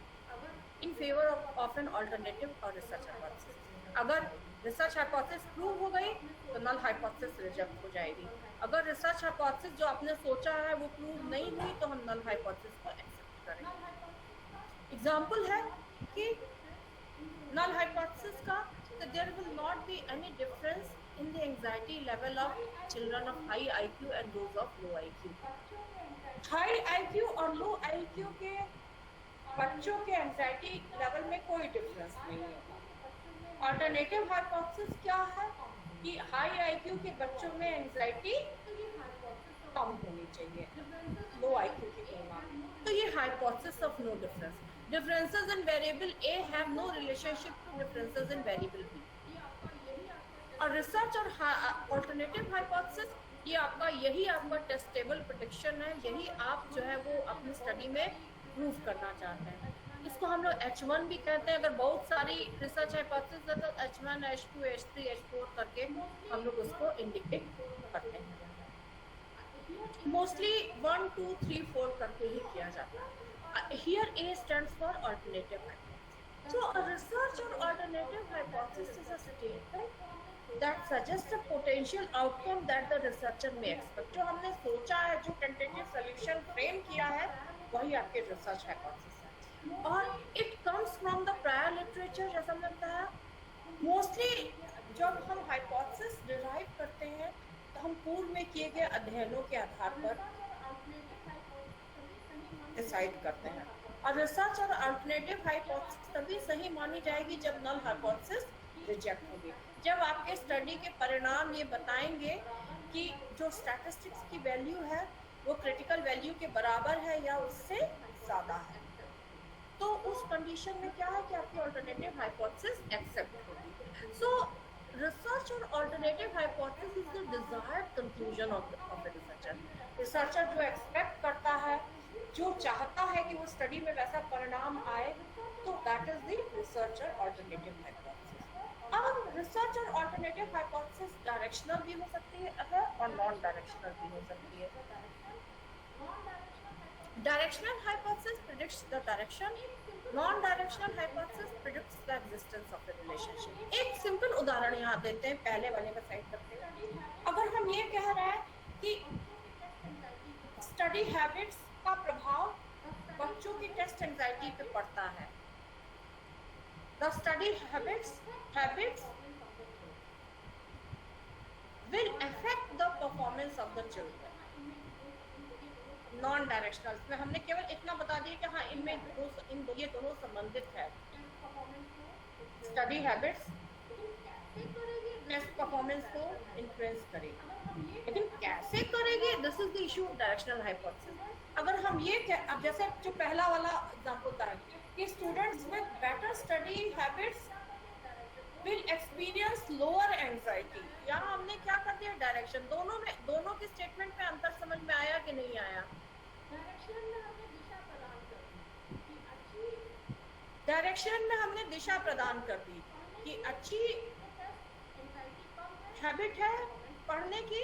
in favour of an alternative or research hypothesis. अगर रिसर्च हाइपोथेसिस प्रूव हो गई तो नल हाइपोथेसिस रिजेक्ट हो जाएगी। अगर रिसर्च हाइपोथेसिस जो आपने सोचा है वो प्रूव नहीं हुई तो हम नल हाइपोथेसिस को एक्सेप्ट करेंगे। एग्जांपल है कि null hypothesis का that there will not be any difference in the anxiety level of children of high IQ and those of low IQ। High IQ और लो IQ के बच्चों के एंजाइटी लेवल में कोई डिफरेंस नहीं होगा। अल्टरनेटिव हाइपोथेसिस क्या है कि हाई IQ के बच्चों में एंजाइटी कम होनी चाहिए लो IQ की तुलना में। तो ये hypothesis of no difference. Differences in variable A have no relationship to differences in variable B। और रिसर्च और अल्टरनेटिव हाइपोथेसिस ये आपका टेस्टेबल प्रेडिक्शन है, यही आप जो है वो अपनी स्टडी में प्रूव करना चाहते हैं। इसको हम लोग H1 भी कहते हैं। अगर बहुत सारी रिसर्च हाइपोथेसिस है तो H1, H2, H3, H4 करके हम लोग उसको इंडिकेट करते हैं। मोस्टली 1, 2, 3, 4 करके ही किया जाता है। Here A stands for alternative hypothesis। So a research or alternative hypothesis is a statement that suggests a potential outcome that the researcher may expect। जो हमने सोचा है, जो tentative solution frame किया है, वही आपके research hypothesis है। और it comes from the prior literature, जैसा हमने बताया। Mostly जब हम hypothesis derive करते हैं तो हम पूर्व में किए गए अध्ययनों के आधार पर डिसाइड करते हैं। और रिसर्च और अल्टरनेटिव हाइपोथेसिस तभी सही मानी जाएगी जब नल हाइपोथेसिस रिजेक्ट होगी। जब आपके स्टडी के परिणाम ये बताएंगे कि जो स्टैटिस्टिक्स की वैल्यू है वो क्रिटिकल वैल्यू के बराबर है या उससे ज्यादा है, तो उस कंडीशन में क्या है कि आपकी अल्टरनेटिव हाइपोथेसिस एक्सेप्ट होगी। सो रिसर्च और alternative hypothesis is the desired conclusion of the researcher. Researcher जो एक्सपेक्ट करता है, जो चाहता है कि वो स्टडी में वैसा परिणाम आए, तो दैट इज द रिसर्च और अल्टरनेटिव हाइपोथेसिस। अब रिसर्च और अल्टरनेटिव हाइपोथेसिस डायरेक्शनल भी हो सकती है और नॉन डायरेक्शनल भी हो सकती है। Directional hypothesis predicts the direction, non directional hypothesis predicts the existence of the relationship. एक सिंपल उदाहरण यहाँ देते हैं, पहले वाले का साइड करते हैं। अगर हम ये कह रहे हैं कि स्टडी हैबिट्स का प्रभाव बच्चों की टेस्ट एंजाइटी पे पड़ता है, the study habits will affect the performance of the children। Non directional में हमने केवल इतना बता दिया कि हाँ इनमें ये दोनों संबंधित है। स्टडी हैबिट्स टेस्ट परफॉर्मेंस को इन्फ्लुएंस करेगी, लेकिन कैसे करेगी, this is the issue of directional hypothesis. अगर हम ये अब जैसे जो पहला वाला एग्जांपल था कि students with better study habits will experience lower anxiety, यहाँ हमने क्या कर दिया डायरेक्शन। दोनों के स्टेटमेंट में अंतर समझ में आया कि नहीं आया? डायरेक्शन में हमने दिशा प्रदान कर दी कि अच्छी हैबिट है पढ़ने की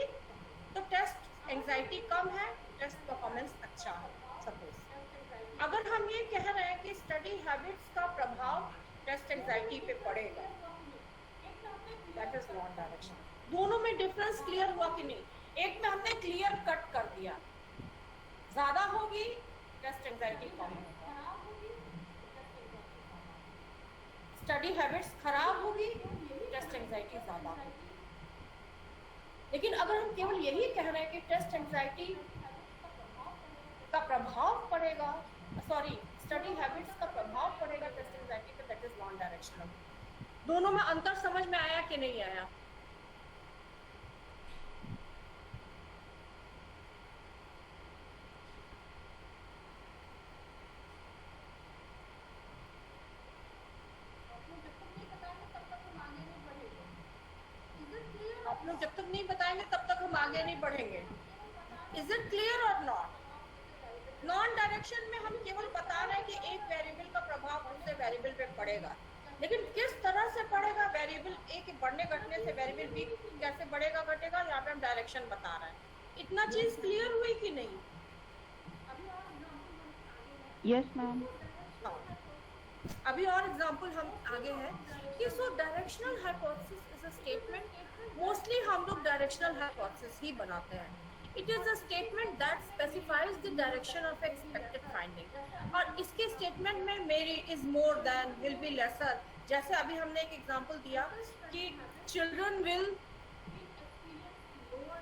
तो टेस्ट एंजाइटी कम है, टेस्ट परफॉर्मेंस अच्छा है। सपोज अगर हम ये कह रहे हैं कि स्टडी हैबिट्स का प्रभाव टेस्ट एंजाइटी पे पड़ेगा, दैट इज नॉन डायरेक्शन। दोनों में डिफरेंस क्लियर हुआ कि नहीं? एक में हमने क्लियर कट कर दिया, ज्यादा होगी टेस्ट एंजाइटी कम होगी, स्टडी हैबिट्स खराब होगी टेस्ट एंजाइटी ज्यादा होगी। लेकिन अगर हम केवल यही कह रहे हैं कि टेस्ट एंजाइटी का प्रभाव पड़ेगा, स्टडी हैबिट्स का प्रभाव पड़ेगा टेस्ट एंजाइटी पे, दैट इज नॉन डायरेक्शनल। दोनों में अंतर समझ में आया कि नहीं आया? आप लोग जब तक नहीं बताएंगे तब तक हम आगे नहीं बढ़ेंगे। इज इट क्लियर और नॉट? नॉन डायरेक्शन में हम केवल बता रहे हैं कि एक वेरिएबल का प्रभाव दूसरे वेरिएबल पे पड़ेगा, लेकिन किस तरह से पड़ेगा, वेरिएबल ए के बढ़ने घटने से वेरिएबल बी कैसे बढ़ेगा घटेगा, यहाँ पे हम डायरेक्शन बता रहे हैं। इतना चीज क्लियर हुई कि नहीं? Yes ma'am. अभी और एग्जांपल हम आगे है कि so directional hypothesis is a statement, mostly हम लोग डायरेक्शनल हाइपोथेसिस ही बनाते हैं। It is a statement that specifies the direction of expected finding, और इसके स्टेटमेंट में मेरी is more than, will be lesser, जैसे अभी हमने एक एग्जांपल दिया कि children will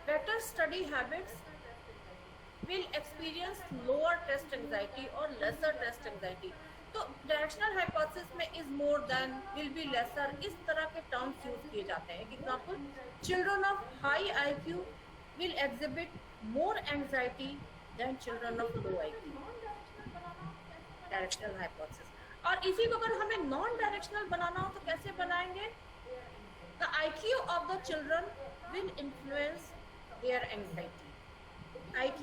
better study habits, will experience lower test anxiety or lesser test anxiety। तो डायरेक्शनल हाइपोथेसिस में is more than, will be lesser, इस तरह के टर्म्स यूज किए जाते हैं। Example, children of high IQ will exhibit more anxiety than children of low IQ. Directional hypothesis. और इसी को अगर हमें नॉन डायरेक्शनल बनाना हो तो कैसे बनाएंगे? The IQ of the children will influence their anxiety। IQ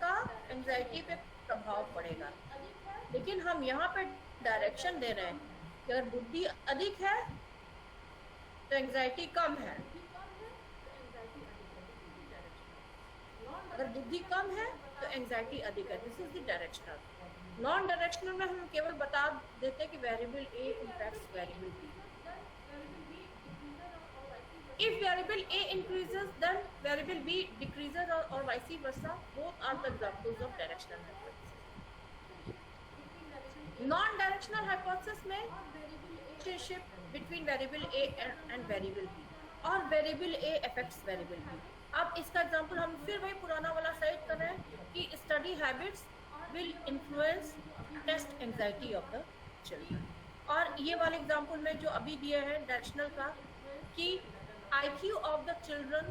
का एंजाइटी पे प्रभाव पड़ेगा, लेकिन हम यहाँ पे डायरेक्शन दे रहे हैं कि अगर बुद्धि अधिक है तो एंजाइटी कम है, अगर बुद्धि कम है तो एंजाइटी अधिक है। This is the directional. Non directional में हम केवल बता देते हैं कि variable A impacts variable B. If variable A increases, then variable B decreases, or vice versa. Both are the examples of directional hypothesis। Non-directional hypothesis में relationship between variable A and variable B, और variable A affects variable B। अब इसका example हम फिर वही पुराना वाला side कर रहे हैं कि study habits will influence test anxiety of the children। और ये वाले एग्जांपल में जो अभी दिए हैं डायरेक्शनल का कि IQ of the children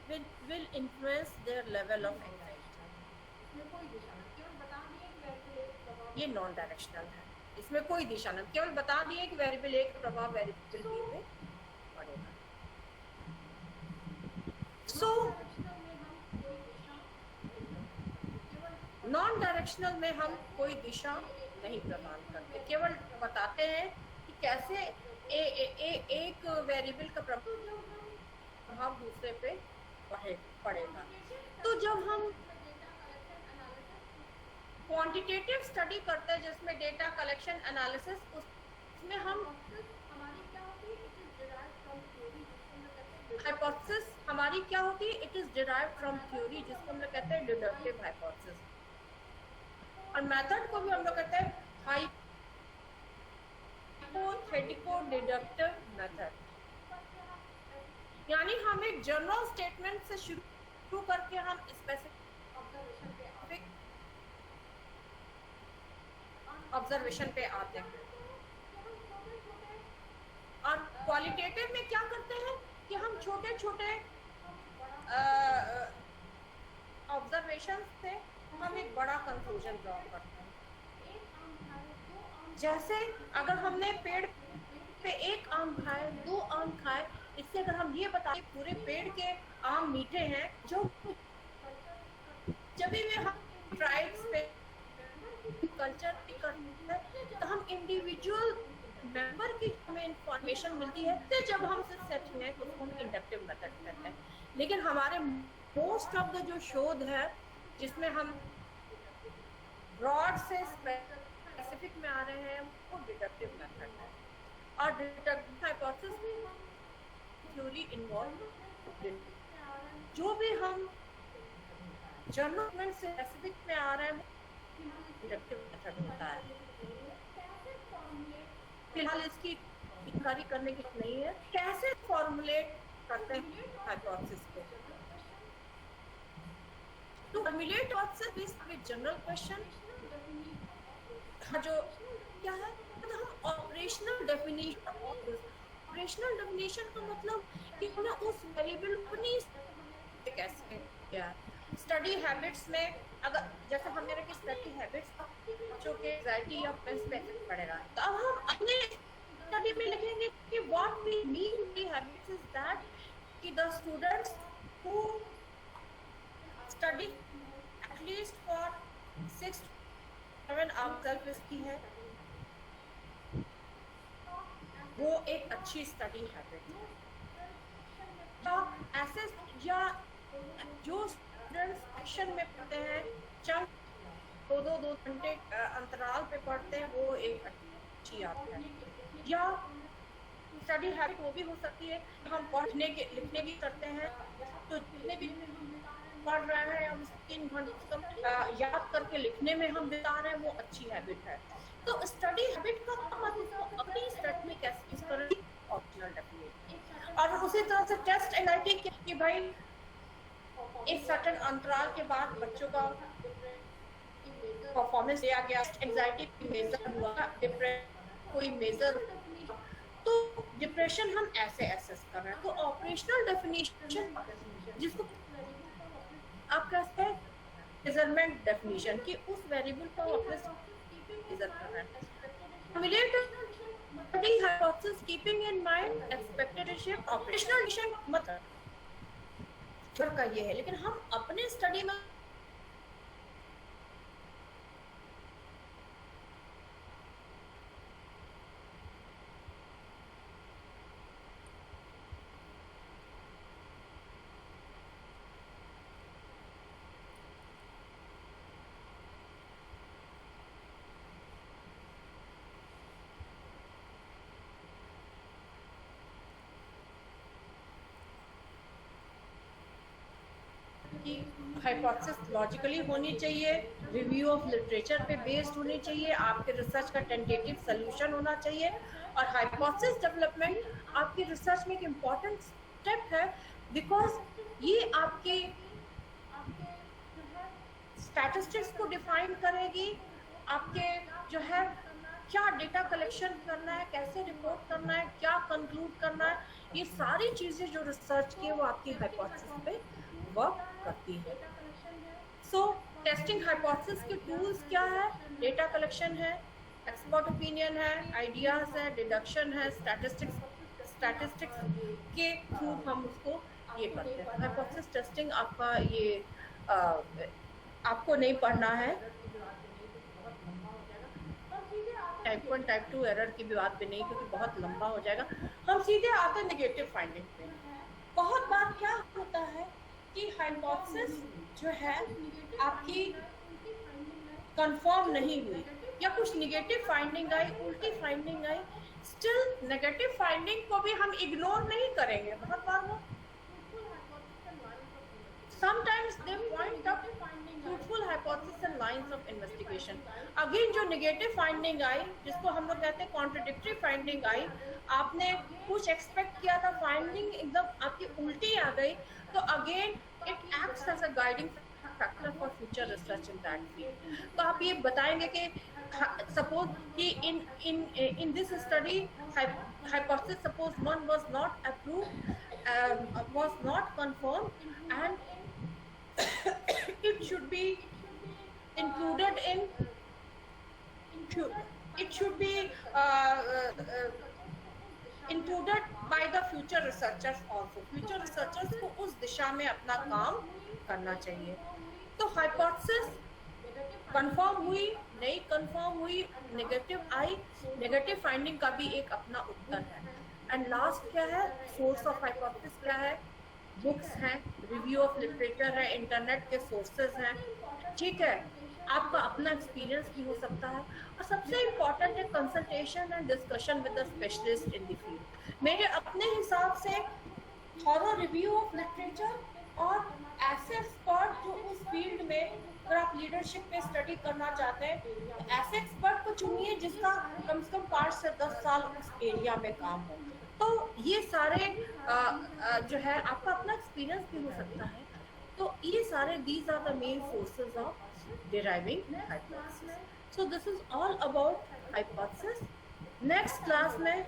will influence their level of anxiety। ये नॉन डायरेक्शनल है, इसमें कोई दिशा नहीं, केवल बता दिए कि वेरिएबल ए का प्रभाव वेरिएबल बी पे पड़ेगा। सो नॉन डायरेक्शनल में हम कोई दिशा नहीं प्रदान करते, केवल बताते हैं कि कैसे एक वेरिएबल का प्रभाव दूसरे पे पड़ेगा। तो जब हम क्वांटिटेटिव स्टडी करते हैं जिसमें डेटा कलेक्शन एनालिसिस, उसमें हम हाइपोथेसिस हमारी क्या होती है? It is derived from theory, जिसको हम लोग कहते हैं डिडक्टिव हाइपोथेसिस। और मेथड को भी हम लोग कहते हैं हाइपोथेटिको डिडक्टिव मेथड। यानी हम एक जनरल स्टेटमेंट से शुरू करके हम स्पेसिफिक ऑब्जर्वेशन पे आते हैं। और क्वालिटेटिव में क्या करते हैं कि हम छोटे छोटे ऑब्जर्वेशन से हम एक बड़ा कंक्लूजन ड्रॉ करते हैं। जैसे अगर हमने पेड़ पे एक आम खाए, 2 आम खाए, इससे अगर हम ये बताएं पूरे पेड़ के आम मीठे हैं, जो जब भी हम ट्राइब्स पे कल्चर करते हैं तो हम इंडिविजुअल मेंबर की हमें इंफॉर्मेशन मिलती है, तो जब हम सेट हैं तो हम इंडक्टिव मेथड करते हैं। लेकिन हमारे मोस्ट ऑफ द जो शोध है जिसमें हम ब्रॉड से स्पेसिफिक में आ रहे हैं, वो डिडक्टिव मेथड है। और डिडक्टिव हाइपोथेसिस थ्योरी इन्वॉल्व, जो भी हम जनरल से स्पेसिफिक में आ रहे हैं डिडक्टिव मेथड होता है। फिलहाल इसकी जानकारी करने की नहीं है कैसे फॉर्मुलेट करते हैं हाइपोथेसिस को। तो formulate hypothesis with general question जो क्या है, मतलब हम ऑपरेशनल डेफिनेशन का मतलब कि हमने उस वेरिएबल को नहीं कैसे किया। स्टडी हैबिट्स में अगर जैसे हमने रखी स्टडी हैबिट्स बच्चों के एंजाइटी या स्ट्रेस पे इफेक्ट पड़ेगा, तो अब हम अपने स्टडी में लिखेंगे कि what we mean by habits is that कि the students who study at least for 6-7 hours self की है, वो एक अच्छी स्टडी हैबिट है। तो ऐसे या जो स्टूडेंट्स सेक्शन में पढ़ते हैं, चंक 2-2 घंटे अंतराल पे पढ़ते हैं, वो एक अच्छी आती है। या स्टडी हैबिट वो भी हो सकती है, हम पढ़ने के लिखने की करते हैं, तो जितने भी पढ़ रहे हैं हम 3 घंटे याद करके लिखने में हम बिता रहे हैं, वो अच्छी हैबिट है। तो स्टडी हैबिट का हम इसको अपनी स्टडी में कैसे यूज करें, ऑप्शनल डेफिनेटली। और उसी तरह से टेस्ट एंजाइटी कि भाई एक सर्टेन अंतराल के बाद बच्चों का परफॉर्मेंस लिया गया, एंजाइटी मेजर हुआ, डिप्रेशन कोई मेजर, तो डिप्रेशन हम ऐसे एसेस कर रहे हैं। तो ऑपरेशनल डेफिनेशन जिसको आप कहते हैं मेजरमेंट डेफिनेशन कि उस वेरिएबल को अपने मेजर कर रहे हैं। Study hypothesis keeping in mind expected operational मतलब का ये है, लेकिन हम अपने स्टडी में की हाइपोथेसिस लॉजिकली होनी चाहिए, रिव्यू ऑफ लिटरेचर पे बेस्ड होनी चाहिए, आपके रिसर्च का टेंटेटिव सोल्यूशन होना चाहिए। और हाइपोथेसिस डेवलपमेंट आपकी रिसर्च में एक इम्पॉर्टेंट स्टेप है, बिकॉज ये आपके स्टैटिस्टिक्स को डिफाइन करेगी, आपके जो है क्या डेटा कलेक्शन करना है, कैसे रिपोर्ट करना है, क्या कंक्लूड करना है, ये सारी चीजें जो रिसर्च की है वो आपकी हाइपोथेसिस पे वर्क करती है। सो टेस्टिंग हाइपोथेसिस के टूल्स क्या है, डेटा कलेक्शन है, एक्सपर्ट ओपिनियन है, आइडियाज है, डिडक्शन है, स्टैटिस्टिक्स के थ्रू हम उसको ये करते हैं। हाइपोथेसिस टेस्टिंग आपका ये आपको नहीं पढ़ना है, टाइप 1 टाइप 2 एरर की भी बात भी नहीं, क्योंकि बहुत लंबा हो जाएगा। हम सीधे आते हैं नेगेटिव फाइंडिंग पे। बहुत बार क्या होता है कि हाइपोथेसिस जो है आपकी कंफर्म नहीं हुई, या कुछ नेगेटिव फाइंडिंग आई, उल्टी फाइंडिंग आई, स्टिल नेगेटिव फाइंडिंग को भी हम इग्नोर नहीं करेंगे। बहुत बार वो sometimes they point up fruitful hypothesis and lines of investigation। Again जो नेगेटिव फाइंडिंग आई, जिसको हम लोग कहते हैं कॉन्ट्रडिक्टरी फाइंडिंग आई, आपने कुछ एक्सपेक्ट किया था, फाइंडिंग एकदम आपकी उल्टी आ गई, तो again it acts as a guiding factor for future research in that field. तो आप ये बताएंगे कि suppose कि in this study hypothesis suppose one was not approved, was not confirmed, and it should be included in it should be included by the future researchers also। future researchers को उस दिशा में अपना काम करना चाहिए। तो हाइपोथेसिस कंफर्म हुई, नहीं कंफर्म हुई, नेगेटिव आई, नेगेटिव फाइंडिंग का भी एक अपना उत्तर है। एंड लास्ट क्या है, सोर्स ऑफ हाइपोथेसिस क्या है, बुक्स हैं, रिव्यू ऑफ लिटरेचर है, इंटरनेट के सोर्सेज हैं, ठीक है, आपका अपना एक्सपीरियंस भी हो सकता है, और सबसे इम्पॉर्टेंट है consultation and discussion with the specialist in the field. मेरे अपने हिसाब से थॉरो रिव्यू ऑफ लिटरेचर और ऐसे एक्सपर्ट जो उस फील्ड में, अगर आप लीडरशिप पे स्टडी करना चाहते हैं तो ऐसे एक्सपर्ट को चुनिए जिसका कम से कम 5 से 10 साल उस एरिया में काम हो। तो ये सारे जो है आपका अपना एक्सपीरियंस भी हो सकता है। तो ये सारे these are the main sources of deriving hypothesis। So this is all about hypothesis। Next class में